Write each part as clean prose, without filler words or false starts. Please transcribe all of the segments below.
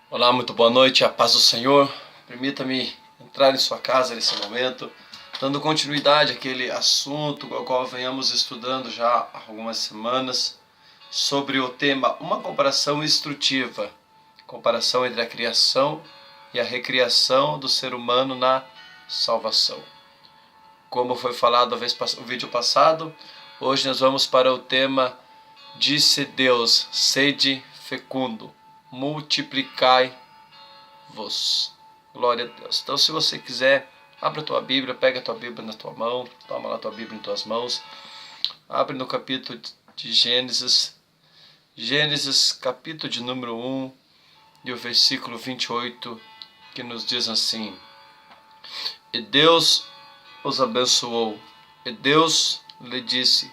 Olá, muito boa noite, a paz do Senhor. Permita-me entrar em sua casa nesse momento, dando continuidade àquele assunto ao qual venhamos estudando já há algumas semanas, sobre o tema uma comparação instrutiva, comparação entre a criação e a recriação do ser humano na salvação. Como foi falado no vídeo passado, hoje nós vamos para o tema Disse Deus, sede fecundo, multiplicai-vos. Glória a Deus. Então, se você quiser, abre a tua Bíblia, pega a tua Bíblia na tua mão, toma lá a tua Bíblia em tuas mãos, abre no capítulo de Gênesis, capítulo de número 1, e o versículo 28, que nos diz assim: E Deus os abençoou, e Deus lhe disse: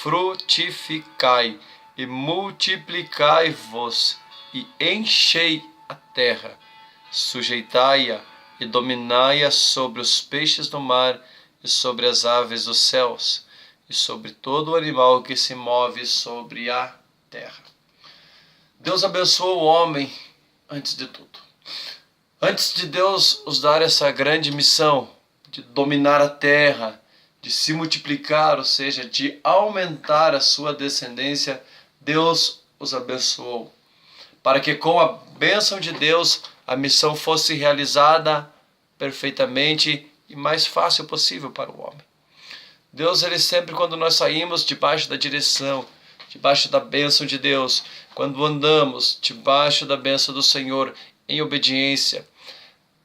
frutificai e multiplicai-vos, e enchei a terra, sujeitai-a e dominai-a sobre os peixes do mar e sobre as aves dos céus, e sobre todo o animal que se move sobre a terra. Deus abençoou o homem antes de tudo. Antes de Deus os dar essa grande missão de dominar a terra, de se multiplicar, ou seja, de aumentar a sua descendência, Deus os abençoou, para que com a bênção de Deus a missão fosse realizada perfeitamente e mais fácil possível para o homem. Deus, ele sempre, quando nós saímos debaixo da direção, debaixo da bênção de Deus, quando andamos debaixo da bênção do Senhor em obediência,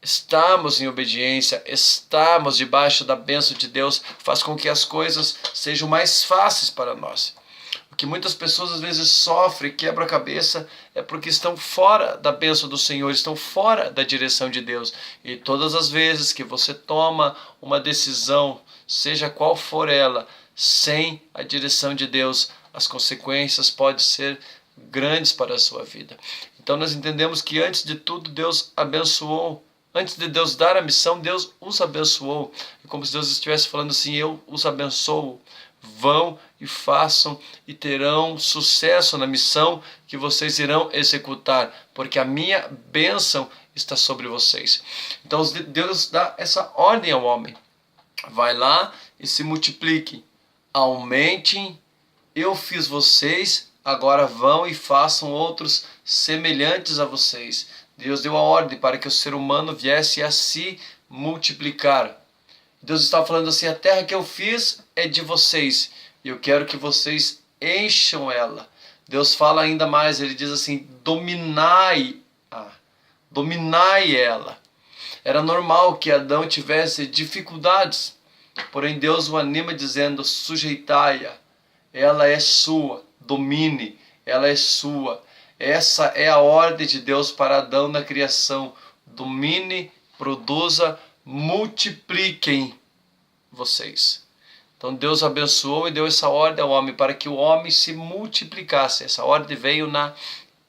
estamos em obediência, estamos debaixo da bênção de Deus, faz com que as coisas sejam mais fáceis para nós. O que muitas pessoas às vezes sofrem, quebram a cabeça, é porque estão fora da bênção do Senhor, estão fora da direção de Deus. E todas as vezes que você toma uma decisão, seja qual for ela, sem a direção de Deus, as consequências podem ser grandes para a sua vida. Então nós entendemos que antes de tudo Deus abençoou. Antes de Deus dar a missão, Deus os abençoou. É como se Deus estivesse falando assim: eu os abençoo. Vão e façam e terão sucesso na missão que vocês irão executar, porque a minha bênção está sobre vocês. Então Deus dá essa ordem ao homem: vai lá e se multipliquem, aumentem, eu fiz vocês, agora vão e façam outros semelhantes a vocês. Deus deu a ordem para que o ser humano viesse a se multiplicar. Deus está falando assim: a terra que eu fiz é de vocês, e eu quero que vocês encham ela. Deus fala ainda mais, ele diz assim: dominai ela. Era normal que Adão tivesse dificuldades, porém Deus o anima dizendo: sujeitai-a, ela é sua, domine, ela é sua. Essa é a ordem de Deus para Adão na criação: domine, produza, multipliquem vocês. Então Deus abençoou e deu essa ordem ao homem para que o homem se multiplicasse. Essa ordem veio na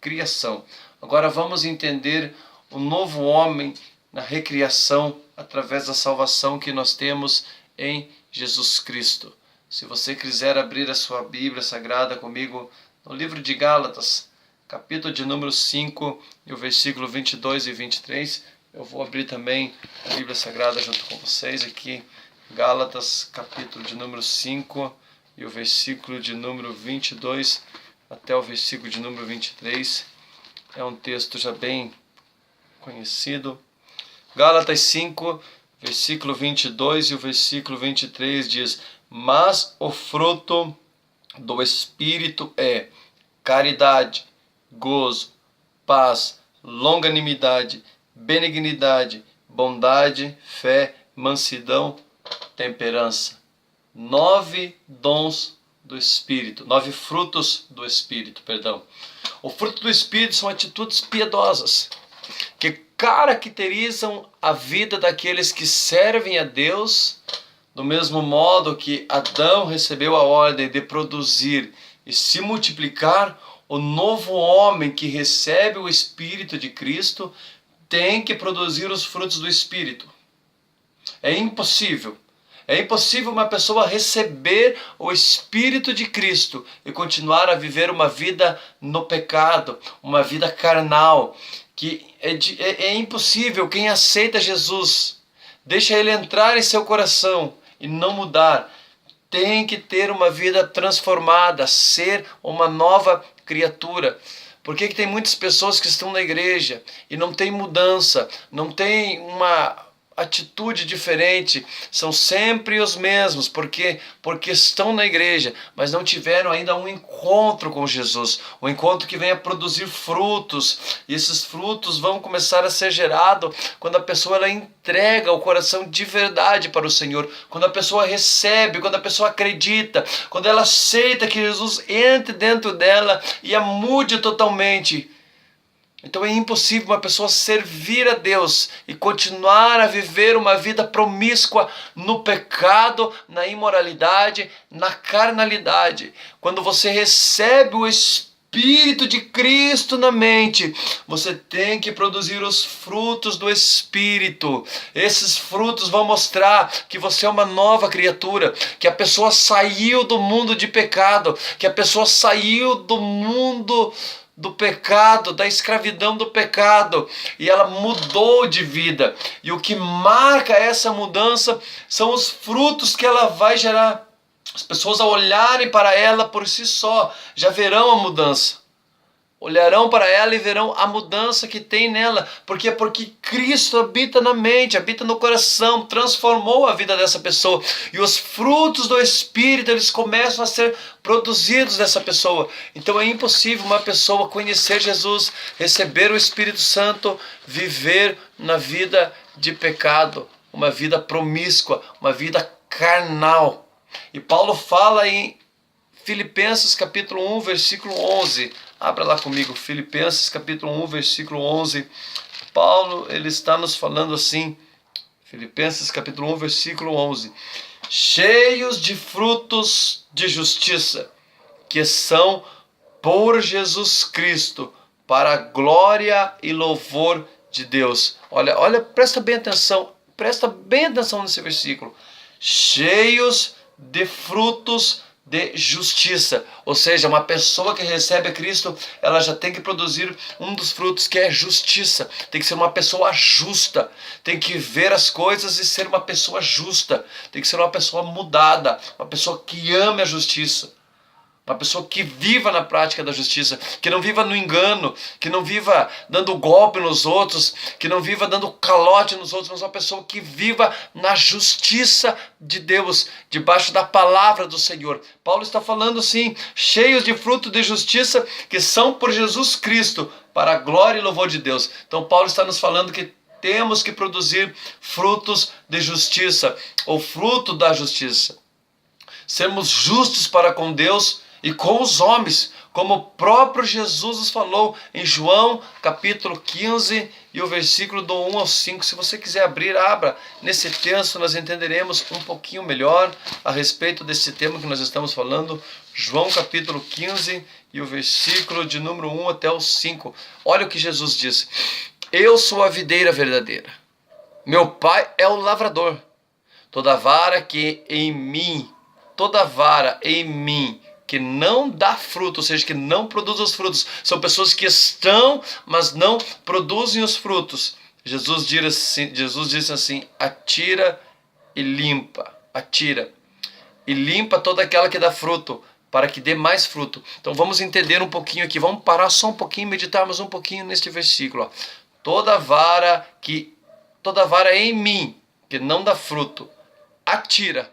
criação. Agora vamos entender o novo homem na recriação através da salvação que nós temos em Jesus Cristo. Se você quiser abrir a sua Bíblia Sagrada comigo no livro de Gálatas, capítulo de número 5, e o versículo 22 e 23, eu vou abrir também a Bíblia Sagrada junto com vocês aqui. Gálatas, capítulo de número 5, e o versículo de número 22 até o versículo de número 23. É um texto já bem conhecido. Gálatas 5, versículo 22 e o versículo 23 diz: mas o fruto do Espírito é caridade, gozo, paz, longanimidade, benignidade, bondade, fé, mansidão, temperança. 9 dons do Espírito, 9 frutos do Espírito, perdão. O fruto do Espírito são atitudes piedosas que caracterizam a vida daqueles que servem a Deus, do mesmo modo que Adão recebeu a ordem de produzir e se multiplicar. O novo homem que recebe o Espírito de Cristo tem que produzir os frutos do Espírito. É impossível uma pessoa receber o Espírito de Cristo e continuar a viver uma vida no pecado, uma vida carnal, que é impossível quem aceita Jesus, deixa ele entrar em seu coração e não mudar, tem que ter uma vida transformada, ser uma nova criatura. Por que tem muitas pessoas que estão na igreja e não tem mudança, não tem uma atitude diferente, são sempre os mesmos, porque estão na igreja, mas não tiveram ainda um encontro com Jesus, um encontro que venha produzir frutos, e esses frutos vão começar a ser gerados quando a pessoa ela entrega o coração de verdade para o Senhor, quando a pessoa recebe, quando a pessoa acredita, quando ela aceita que Jesus entre dentro dela e a mude totalmente. Então é impossível uma pessoa servir a Deus e continuar a viver uma vida promíscua no pecado, na imoralidade, na carnalidade. Quando você recebe o Espírito de Cristo na mente, você tem que produzir os frutos do Espírito. Esses frutos vão mostrar que você é uma nova criatura, que a pessoa saiu do mundo de pecado, que a pessoa saiu do mundo do pecado, da escravidão do pecado, e ela mudou de vida. E o que marca essa mudança são os frutos que ela vai gerar. As pessoas, ao olharem para ela por si só, já verão a mudança. Olharão para ela e verão a mudança que tem nela. Por quê? Porque Cristo habita na mente, habita no coração, transformou a vida dessa pessoa. E os frutos do Espírito, eles começam a ser produzidos dessa pessoa. Então é impossível uma pessoa conhecer Jesus, receber o Espírito Santo, viver na vida de pecado, uma vida promíscua, uma vida carnal. E Paulo fala em Filipenses capítulo 1, versículo 11. Abra lá comigo, Filipenses capítulo 1, versículo 11. Paulo, ele está nos falando assim, Filipenses capítulo 1, versículo 11. Cheios de frutos de justiça, que são por Jesus Cristo, para a glória e louvor de Deus. Olha, presta bem atenção nesse versículo. Cheios de frutos de justiça, ou seja, uma pessoa que recebe a Cristo, ela já tem que produzir um dos frutos que é justiça, tem que ser uma pessoa justa, tem que ver as coisas e ser uma pessoa justa, tem que ser uma pessoa mudada, uma pessoa que ame a justiça, uma pessoa que viva na prática da justiça, que não viva no engano, que não viva dando golpe nos outros, que não viva dando calote nos outros, mas uma pessoa que viva na justiça de Deus, debaixo da palavra do Senhor. Paulo está falando assim, cheios de fruto de justiça, que são por Jesus Cristo, para a glória e louvor de Deus. Então Paulo está nos falando que temos que produzir frutos de justiça, ou fruto da justiça. Sermos justos para com Deus e com os homens, como o próprio Jesus nos falou em João capítulo 15 e o versículo do 1 ao 5. Se você quiser abrir, abra. Nesse texto nós entenderemos um pouquinho melhor a respeito desse tema que nós estamos falando. João capítulo 15 e o versículo de número 1 até o 5. Olha o que Jesus disse. Eu sou a videira verdadeira. Meu Pai é o lavrador. Toda vara em mim que não dá fruto, ou seja, que não produz os frutos, são pessoas que estão, mas não produzem os frutos. Jesus disse assim, atira e limpa toda aquela que dá fruto, para que dê mais fruto. Então vamos entender um pouquinho aqui, vamos parar só um pouquinho, meditarmos um pouquinho neste versículo. Ó. Toda vara em mim, que não dá fruto, atira,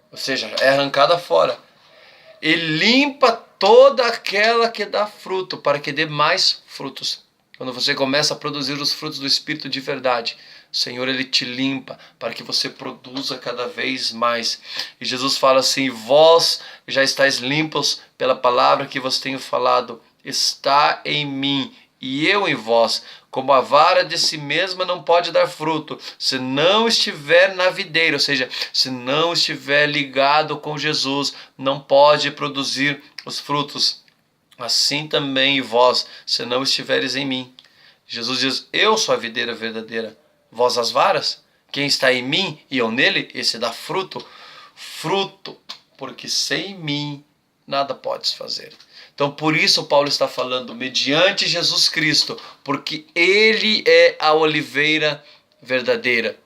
ou seja, é arrancada fora. E limpa toda aquela que dá fruto, para que dê mais frutos. Quando você começa a produzir os frutos do Espírito de verdade, o Senhor, Ele te limpa, para que você produza cada vez mais. E Jesus fala assim, vós já estáis limpos pela palavra que vos tenho falado, está em mim e eu em vós. Como a vara de si mesma não pode dar fruto, se não estiver na videira, ou seja, se não estiver ligado com Jesus, não pode produzir os frutos. Assim também vós, se não estiveres em mim. Jesus diz, eu sou a videira verdadeira, vós as varas. Quem está em mim e eu nele, esse dá fruto, porque sem mim nada podes fazer. Então por isso Paulo está falando, mediante Jesus Cristo, porque Ele é a oliveira verdadeira.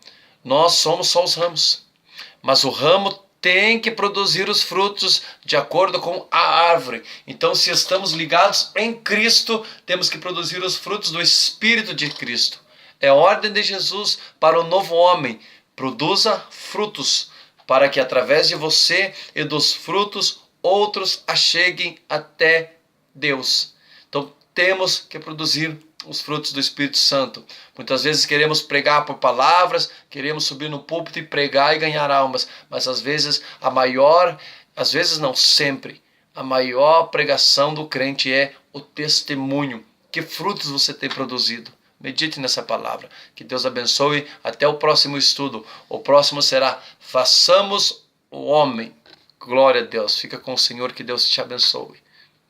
Nós somos só os ramos, mas o ramo tem que produzir os frutos de acordo com a árvore. Então, se estamos ligados em Cristo, temos que produzir os frutos do Espírito de Cristo. É a ordem de Jesus para o novo homem. Produza frutos, para que através de você e dos frutos, outros acheguem até Deus. Então, temos que produzir os frutos do Espírito Santo. Muitas vezes queremos pregar por palavras, queremos subir no púlpito e pregar e ganhar almas, mas às vezes não sempre, a maior pregação do crente é o testemunho. Que frutos você tem produzido? Medite nessa palavra. Que Deus abençoe. Até o próximo estudo. O próximo será Façamos o Homem. Glória a Deus. Fica com o Senhor. Que Deus te abençoe.